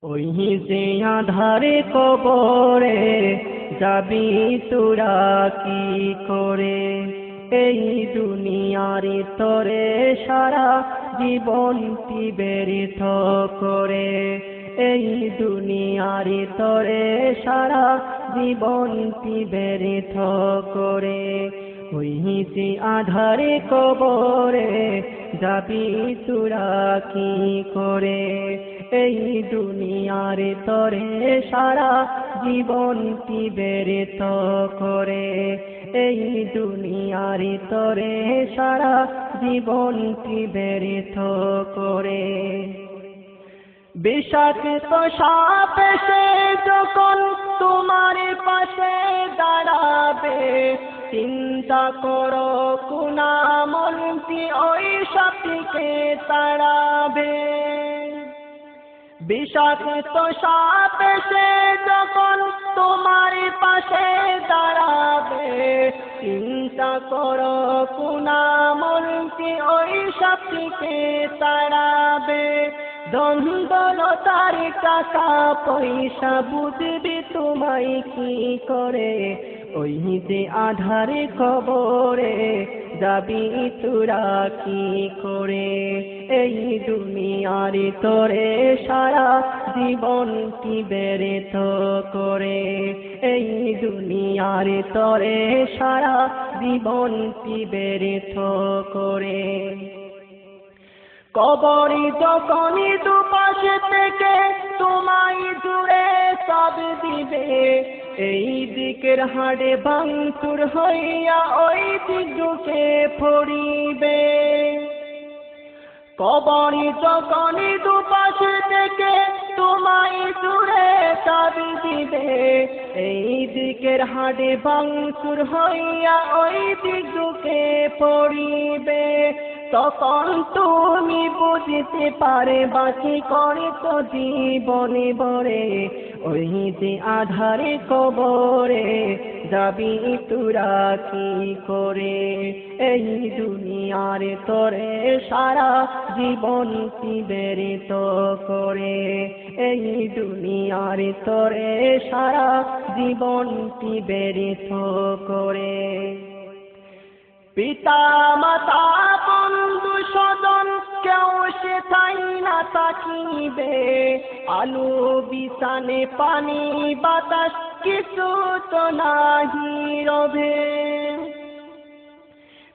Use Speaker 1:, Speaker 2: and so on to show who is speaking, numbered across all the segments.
Speaker 1: ওই যে আধারে কবরে যাবি তোরা কি করে, এই দুনিয়ার তরে সারা জীবন ব্যর্থ করে, এই দুনিয়ার তরে সারা জীবন ব্যর্থ করে। ওই যে আধারে কবরে যাবি তোরা কি করে, এই দুনিয়ার তরে সারা জীবন ব্যর্থ করে, এই দুনিয়ার তরে সারা জীবন ব্যর্থ করে। বিষাক্ত সাপ এসে যখন তোমার পাশে দাঁড়াবে, চিন্তা করো কোন আমলটি ওই সাপকে তাড়াবে। বিষাক্ত সাপ এসে যখন তোমার পাশে দাঁড়াবে, চিন্তা করো কোন আমলটি ওই সাপকে তাড়াবে। দ্বন্দ্বলতার টাকা পয়সা বুঝবি তোমায় কি করে, ওই যে আধারে কবরে যাবি তোরা কি করে, এই দুনিয়ার তরে সারা জীবন ব্যর্থ করে, এই দুনিয়ার তরে সারা জীবন ব্যর্থ করে। কবরে যখন দুপাশে থেকে তোমায় জুড়ে সব দিবে, এই দিকের হাড়ে ভাঙচুর হইয়া ওই দিক ঢুকে পড়িবে। কবরে যখন দুপাশে থেকে তোমায় জুড়ে সব দিবে, এই দিকের হাড়ে ভাঙচুর হইয়া ওই দিক ঢুকে পড়িবে। তখন তুমি বুঝতে পারে বাকি করে তো জীবনে বরে, ওই যে আধারে কবরে যাবি তোরা কি করে, এই দুনিয়ার তরে সারা জীবন ব্যর্থ করে, এই দুনিয়ার তরে সারা জীবন ব্যর্থ করে। পিতা মাতা বন্ধু স্বজন কেউ সে তাই না তাকিবে, আলো বিছানে পানি বাতাস কিছু তো নাহি রবে।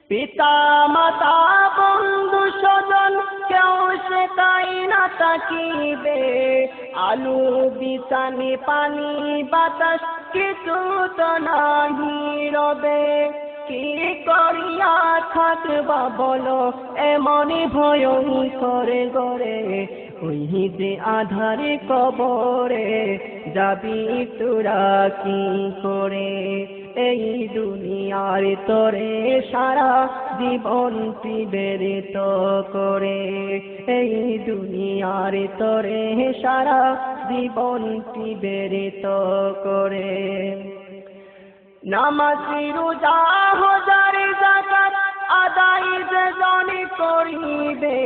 Speaker 1: পিতা মাতা বন্ধু স্বজন কেউ সে তাই না তাকিবে, আলো বিছানে পানি বাতাস কিছু তো নাহি রবে। কি করিয়া থাকবা বলো এমনি ভয়ঙ্কর গরে, ওই যে আধারে কবরে যাবি তোরা কি করে, এই দুনিয়ার তরে সারা জীবন ব্যর্থ করে, এই দুনিয়ার তরে সারা জীবন ব্যর্থ করে। নামাজ রোজা হাজার যাকাত আদায় যে জনে করিবে,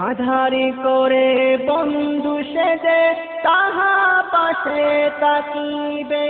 Speaker 1: আধারে করে বন্ধু সেজে তাহা পাশে তাকিবে।